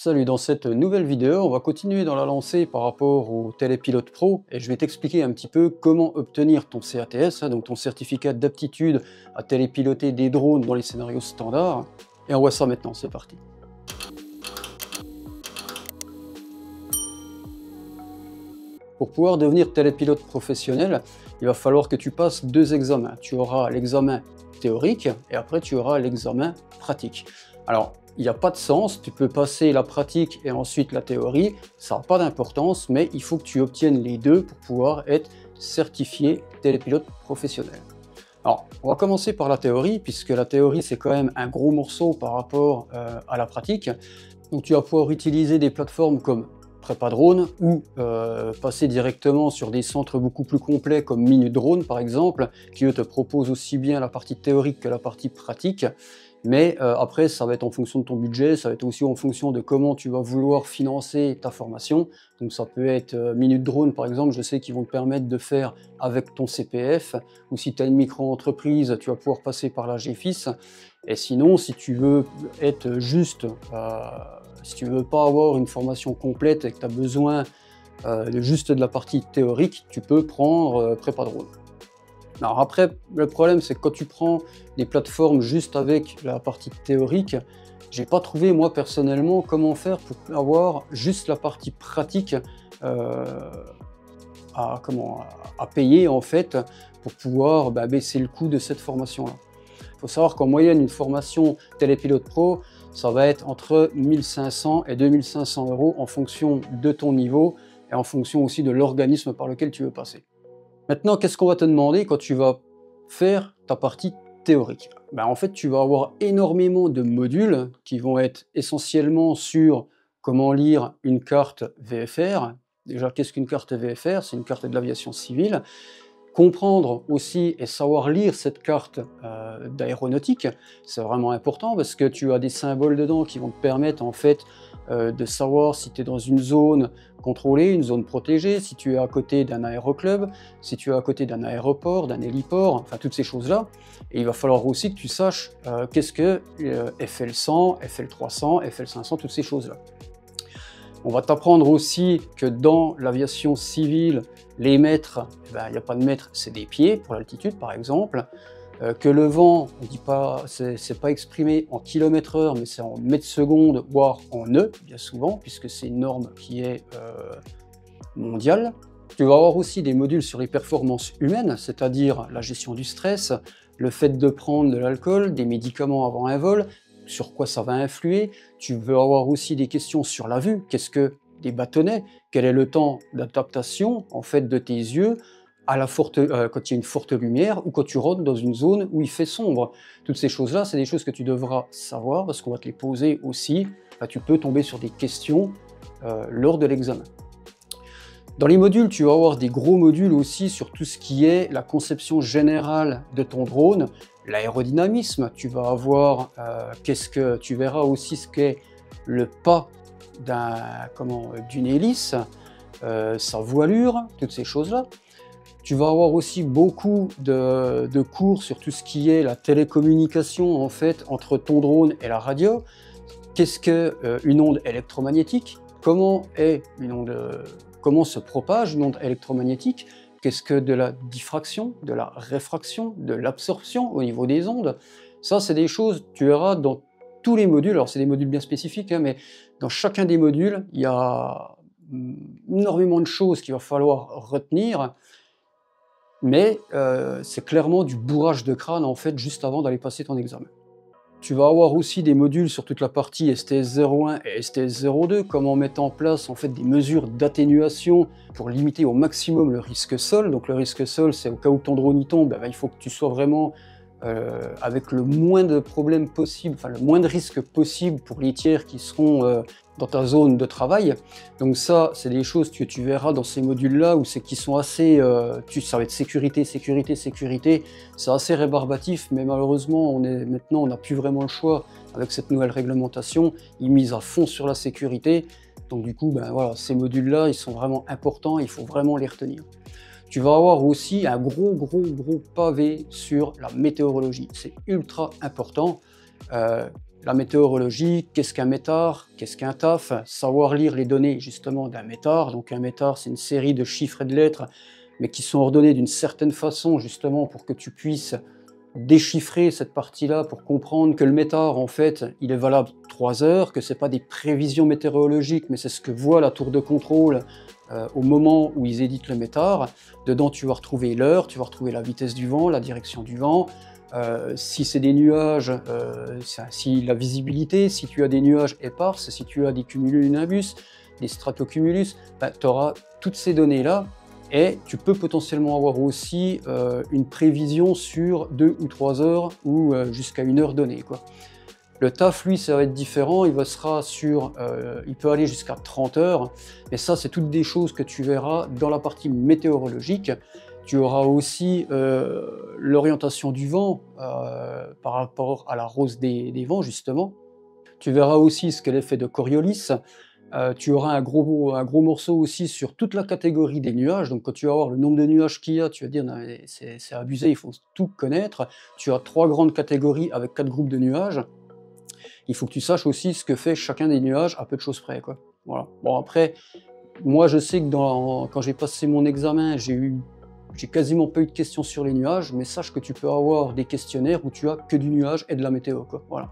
Salut, dans cette nouvelle vidéo, on va continuer dans la lancée par rapport au Télépilote Pro et je vais t'expliquer un petit peu comment obtenir ton CATS, donc ton certificat d'aptitude à télépiloter des drones dans les scénarios standards. Et on voit ça maintenant, c'est parti. Pour pouvoir devenir télépilote professionnel, il va falloir que tu passes deux examens. Tu auras l'examen théorique et après tu auras l'examen pratique. Alors, il n'y a pas de sens, tu peux passer la pratique et ensuite la théorie, ça n'a pas d'importance, mais il faut que tu obtiennes les deux pour pouvoir être certifié télépilote professionnel. Alors, on va commencer par la théorie, puisque la théorie c'est quand même un gros morceau par rapport à la pratique. Donc tu vas pouvoir utiliser des plateformes comme Prépa-Drone ou passer directement sur des centres beaucoup plus complets comme Minute Drone par exemple, qui eux te proposent aussi bien la partie théorique que la partie pratique. Mais après, ça va être en fonction de ton budget, ça va être aussi en fonction de comment tu vas vouloir financer ta formation. Donc ça peut être Minute Drone par exemple, je sais qu'ils vont te permettre de faire avec ton CPF, ou si tu as une micro-entreprise, tu vas pouvoir passer par la GFIS. Et sinon, si tu veux être juste, si tu veux pas avoir une formation complète et que tu as besoin juste de la partie théorique, tu peux prendre Prépa-Drone. Alors après, le problème c'est que quand tu prends des plateformes juste avec la partie théorique, j'ai pas trouvé moi personnellement comment faire pour avoir juste la partie pratique à payer en fait pour pouvoir baisser le coût de cette formation-là. Il faut savoir qu'en moyenne, une formation Télépilote Pro, ça va être entre 1500 et 2500 € en fonction de ton niveau et en fonction aussi de l'organisme par lequel tu veux passer. Maintenant, qu'est-ce qu'on va te demander quand tu vas faire ta partie théorique? En fait, tu vas avoir énormément de modules qui vont être essentiellement sur comment lire une carte VFR. Déjà, qu'est-ce qu'une carte VFR? C'est une carte de l'aviation civile. Comprendre aussi et savoir lire cette carte d'aéronautique, c'est vraiment important parce que tu as des symboles dedans qui vont te permettre en fait de savoir si tu es dans une zone contrôlée, une zone protégée, si tu es à côté d'un aéroclub, si tu es à côté d'un aéroport, d'un héliport, enfin toutes ces choses-là. Et il va falloir aussi que tu saches qu'est-ce que FL100, FL300, FL500, toutes ces choses-là. On va t'apprendre aussi que dans l'aviation civile, les mètres, il n'y a pas de mètres, c'est des pieds pour l'altitude par exemple. Que le vent, on dit pas, c'est pas exprimé en km/h, mais c'est en mètres secondes, voire en nœuds, bien souvent, puisque c'est une norme qui est mondiale. Tu vas avoir aussi des modules sur les performances humaines, c'est-à-dire la gestion du stress, le fait de prendre de l'alcool, des médicaments avant un vol, sur quoi ça va influer. Tu veux avoir aussi des questions sur la vue, qu'est-ce que des bâtonnets, quel est le temps d'adaptation en fait de tes yeux à la forte, quand il y a une forte lumière ou quand tu rentres dans une zone où il fait sombre. Toutes ces choses-là, c'est des choses que tu devras savoir parce qu'on va te les poser aussi. Là, tu peux tomber sur des questions lors de l'examen. Dans les modules, tu vas avoir des gros modules aussi sur tout ce qui est la conception générale de ton drone, l'aérodynamisme, tu vas avoir, tu verras aussi ce qu'est le pas d'une hélice, sa voilure, toutes ces choses-là. Tu vas avoir aussi beaucoup de cours sur tout ce qui est la télécommunication en fait entre ton drone et la radio. Qu'est-ce qu'une onde électromagnétique? Comment se propage une onde électromagnétique? Qu'est-ce que de la diffraction, de la réfraction, de l'absorption au niveau des ondes? Ça, c'est des choses, tu verras dans tous les modules, alors c'est des modules bien spécifiques, mais dans chacun des modules, il y a énormément de choses qu'il va falloir retenir, mais c'est clairement du bourrage de crâne en fait, juste avant d'aller passer ton examen. Tu vas avoir aussi des modules sur toute la partie STS01 et STS02, comment mettre en place en fait des mesures d'atténuation pour limiter au maximum le risque sol. Donc le risque sol, c'est au cas où ton drone y tombe, il faut que tu sois vraiment avec le moins de problèmes possible, enfin le moins de risques possible pour les tiers qui seront dans ta zone de travail. Donc ça, c'est des choses que tu verras dans ces modules-là où qui sont assez, ça va être sécurité, sécurité, sécurité. C'est assez rébarbatif, mais malheureusement, maintenant, on n'a plus vraiment le choix avec cette nouvelle réglementation. Ils misent à fond sur la sécurité. Donc du coup, voilà, ces modules-là, ils sont vraiment importants, il faut vraiment les retenir. Tu vas avoir aussi un gros pavé sur la météorologie. C'est ultra important. La météorologie, qu'est-ce qu'un métare, qu'est-ce qu'un TAF, savoir lire les données justement d'un métare. Donc un métare, c'est une série de chiffres et de lettres, mais qui sont ordonnés d'une certaine façon justement pour que tu puisses déchiffrer cette partie-là pour comprendre que le métare, en fait, il est valable 3 heures, que ce n'est pas des prévisions météorologiques, mais c'est ce que voit la tour de contrôle au moment où ils éditent le métare. Dedans, tu vas retrouver l'heure, tu vas retrouver la vitesse du vent, la direction du vent, si c'est des nuages, si la visibilité, si tu as des nuages éparses, si tu as des cumulonimbus, des stratocumulus, ben, tu auras toutes ces données-là. Et tu peux potentiellement avoir aussi une prévision sur 2 ou 3 heures ou jusqu'à 1 heure donnée, quoi. Le TAF, lui, ça va être différent, il peut aller jusqu'à 30 heures, mais ça, c'est toutes des choses que tu verras dans la partie météorologique. Tu auras aussi l'orientation du vent par rapport à la rose des vents, justement. Tu verras aussi ce qu'est l'effet de Coriolis. Tu auras un gros morceau aussi sur toute la catégorie des nuages. Donc quand tu vas voir le nombre de nuages qu'il y a, tu vas dire c'est abusé, il faut tout connaître. Tu as 3 grandes catégories avec 4 groupes de nuages. Il faut que tu saches aussi ce que fait chacun des nuages à peu de choses près, quoi. Voilà. Bon, après, moi je sais que quand j'ai passé mon examen, j'ai quasiment pas eu de questions sur les nuages, mais sache que tu peux avoir des questionnaires où tu as que du nuage et de la météo, quoi. Voilà.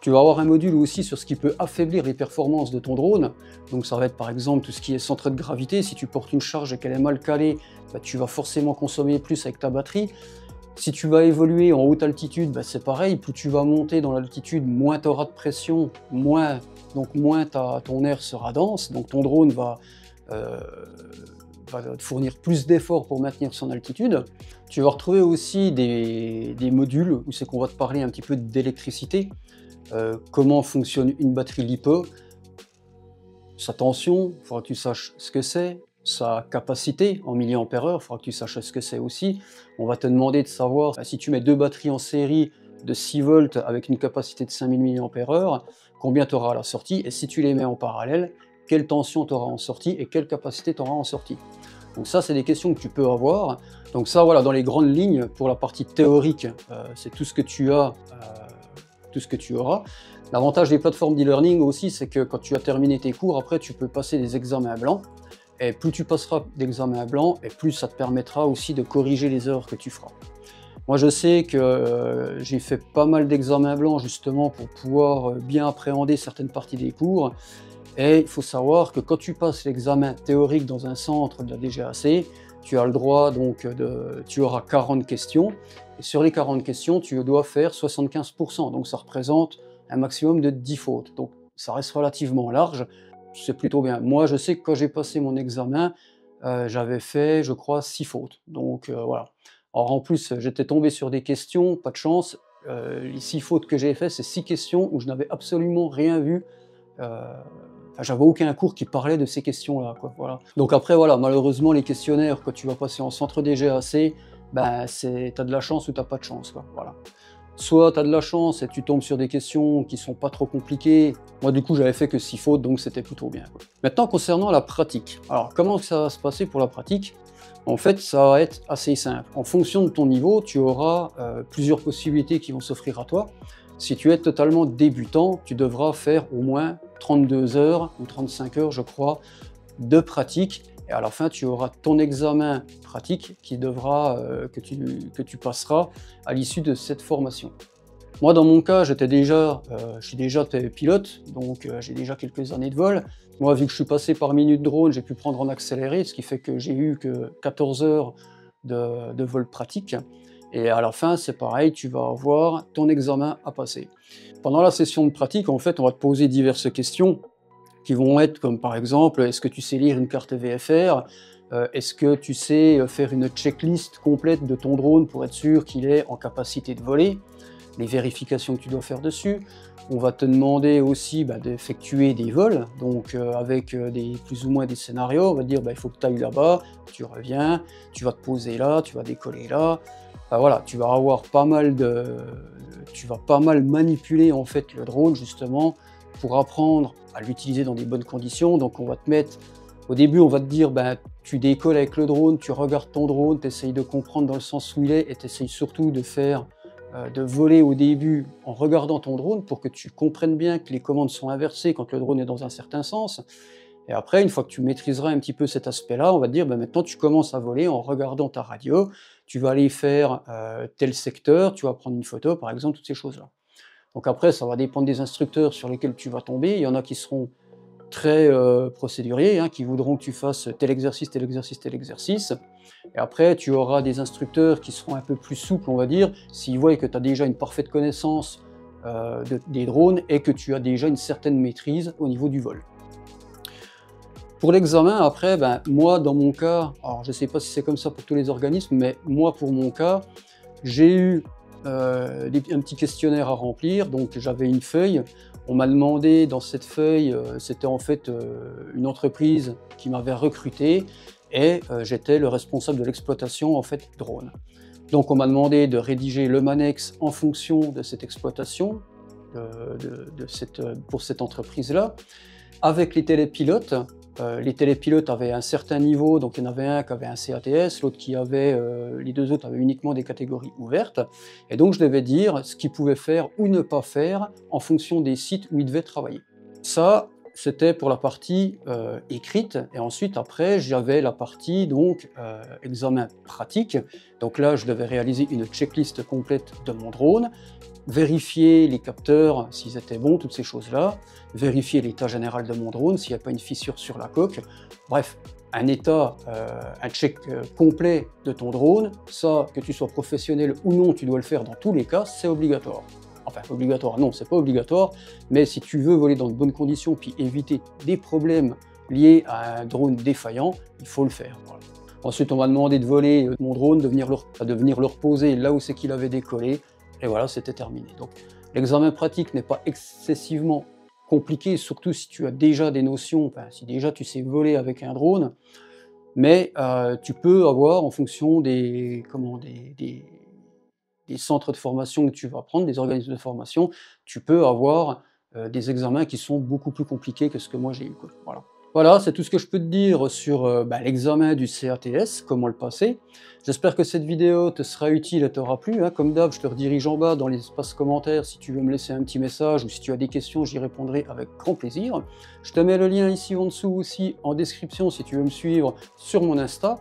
Tu vas avoir un module aussi sur ce qui peut affaiblir les performances de ton drone. Donc ça va être par exemple tout ce qui est centre de gravité. Si tu portes une charge et qu'elle est mal calée, bah, tu vas forcément consommer plus avec ta batterie. Si tu vas évoluer en haute altitude, bah, c'est pareil. Plus tu vas monter dans l'altitude, moins tu auras de pression, moins ton air sera dense. Donc ton drone va te fournir plus d'efforts pour maintenir son altitude. Tu vas retrouver aussi des modules où c'est qu'on va te parler un petit peu d'électricité. Comment fonctionne une batterie LiPo, sa tension, il faudra que tu saches ce que c'est, sa capacité en milliampères-heure, il faudra que tu saches ce que c'est aussi. On va te demander de savoir si tu mets 2 batteries en série de 6 volts avec une capacité de 5000 mAh, combien tu auras à la sortie, et si tu les mets en parallèle, quelle tension tu auras en sortie et quelle capacité tu auras en sortie. Donc ça, c'est des questions que tu peux avoir. Donc ça, voilà, dans les grandes lignes, pour la partie théorique, c'est tout ce que tu as. Tout ce que tu auras. L'avantage des plateformes d'e-learning aussi, c'est que quand tu as terminé tes cours, après tu peux passer des examens blancs, et plus tu passeras d'examens blancs, et plus ça te permettra aussi de corriger les erreurs que tu feras. Moi je sais que j'ai fait pas mal d'examens blancs justement pour pouvoir bien appréhender certaines parties des cours, et il faut savoir que quand tu passes l'examen théorique dans un centre de la DGAC, tu as le droit donc tu auras 40 questions, et sur les 40 questions, tu dois faire 75%, donc ça représente un maximum de 10 fautes. Donc ça reste relativement large, c'est plutôt bien. Moi, je sais que quand j'ai passé mon examen, j'avais fait, je crois, 6 fautes. Donc voilà. Alors en plus, j'étais tombé sur des questions, pas de chance. Les 6 fautes que j'ai fait, c'est 6 questions où je n'avais absolument rien vu. J'avais aucun cours qui parlait de ces questions-là, quoi. Voilà. Donc après, voilà, malheureusement, les questionnaires, quand tu vas passer en centre DGAC, ben, t'as de la chance ou t'as pas de chance, quoi. Voilà. Soit t'as de la chance et tu tombes sur des questions qui sont pas trop compliquées. Moi, du coup, j'avais fait que 6 fautes, donc c'était plutôt bien, quoi. Maintenant, concernant la pratique. Alors, comment ça va se passer pour la pratique? En fait, ça va être assez simple. En fonction de ton niveau, tu auras plusieurs possibilités qui vont s'offrir à toi. Si tu es totalement débutant, tu devras faire au moins 32 heures ou 35 heures, je crois, de pratique. Et à la fin, tu auras ton examen pratique qui devra, que tu passeras à l'issue de cette formation. Moi, dans mon cas, je suis déjà pilote, donc j'ai déjà quelques années de vol. Moi, vu que je suis passé par Minute Drone, j'ai pu prendre en accéléré, ce qui fait que j'ai eu que 14 heures de vol pratique. Et à la fin, c'est pareil, tu vas avoir ton examen à passer. Pendant la session de pratique, en fait, on va te poser diverses questions qui vont être comme par exemple, est-ce que tu sais lire une carte VFR? Est-ce que tu sais faire une checklist complète de ton drone pour être sûr qu'il est en capacité de voler? Les vérifications que tu dois faire dessus. On va te demander aussi d'effectuer des vols, donc avec plus ou moins des scénarios. On va te dire il faut que tu ailles là-bas, tu reviens, tu vas te poser là, tu vas décoller là. Voilà, tu vas avoir tu vas pas mal manipuler en fait le drone justement pour apprendre à l'utiliser dans des bonnes conditions. Donc on va te mettre, au début on va te dire tu décolles avec le drone, tu regardes ton drone, tu essayes de comprendre dans le sens où il est et tu essayes surtout de faire de voler au début en regardant ton drone pour que tu comprennes bien que les commandes sont inversées quand le drone est dans un certain sens. Et après, une fois que tu maîtriseras un petit peu cet aspect-là, on va te dire, ben maintenant tu commences à voler en regardant ta radio, tu vas aller faire tel secteur, tu vas prendre une photo, par exemple, toutes ces choses-là. Donc après, ça va dépendre des instructeurs sur lesquels tu vas tomber. Il y en a qui seront très procéduriers, hein, qui voudront que tu fasses tel exercice, tel exercice, tel exercice. Et après, tu auras des instructeurs qui seront un peu plus souples, on va dire, s'ils voient que tu as déjà une parfaite connaissance des drones et que tu as déjà une certaine maîtrise au niveau du vol. Pour l'examen, après, ben, moi, dans mon cas, alors je ne sais pas si c'est comme ça pour tous les organismes, mais moi, pour mon cas, j'ai eu un petit questionnaire à remplir, donc j'avais une feuille. On m'a demandé dans cette feuille, c'était en fait une entreprise qui m'avait recruté et j'étais le responsable de l'exploitation en fait drone. Donc on m'a demandé de rédiger le Manex en fonction de cette exploitation pour cette entreprise-là. Avec les télépilotes, les télépilotes avaient un certain niveau, donc il y en avait un qui avait un CATS, l'autre qui avait, les deux autres avaient uniquement des catégories ouvertes, et donc je devais dire ce qu'ils pouvaient faire ou ne pas faire en fonction des sites où ils devaient travailler. Ça, c'était pour la partie écrite, et ensuite après j'avais la partie donc examen pratique. Donc là je devais réaliser une checklist complète de mon drone, vérifier les capteurs s'ils étaient bons, toutes ces choses-là, vérifier l'état général de mon drone, s'il n'y a pas une fissure sur la coque, bref, un état, un check complet de ton drone. Ça, que tu sois professionnel ou non, tu dois le faire dans tous les cas, c'est obligatoire. Enfin, obligatoire, non, c'est pas obligatoire, mais si tu veux voler dans de bonnes conditions puis éviter des problèmes liés à un drone défaillant, il faut le faire. Voilà. Ensuite, on m'a demandé de voler mon drone, de venir le reposer là où c'est qu'il avait décollé, et voilà, c'était terminé. Donc, l'examen pratique n'est pas excessivement compliqué, surtout si tu as déjà des notions, enfin, si déjà tu sais voler avec un drone, mais tu peux avoir, en fonction des centres de formation que tu vas prendre, des organismes de formation, tu peux avoir des examens qui sont beaucoup plus compliqués que ce que moi j'ai eu. Voilà. Voilà, c'est tout ce que je peux te dire sur l'examen du CATS, comment le passer. J'espère que cette vidéo te sera utile et t'aura plu. Hein. Comme d'hab, je te redirige en bas dans l'espace commentaires si tu veux me laisser un petit message ou si tu as des questions, j'y répondrai avec grand plaisir. Je te mets le lien ici en dessous aussi en description si tu veux me suivre sur mon Insta.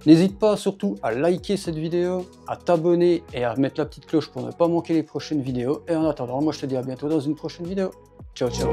N'hésite pas surtout à liker cette vidéo, à t'abonner et à mettre la petite cloche pour ne pas manquer les prochaines vidéos. Et en attendant, moi je te dis à bientôt dans une prochaine vidéo. Ciao, ciao.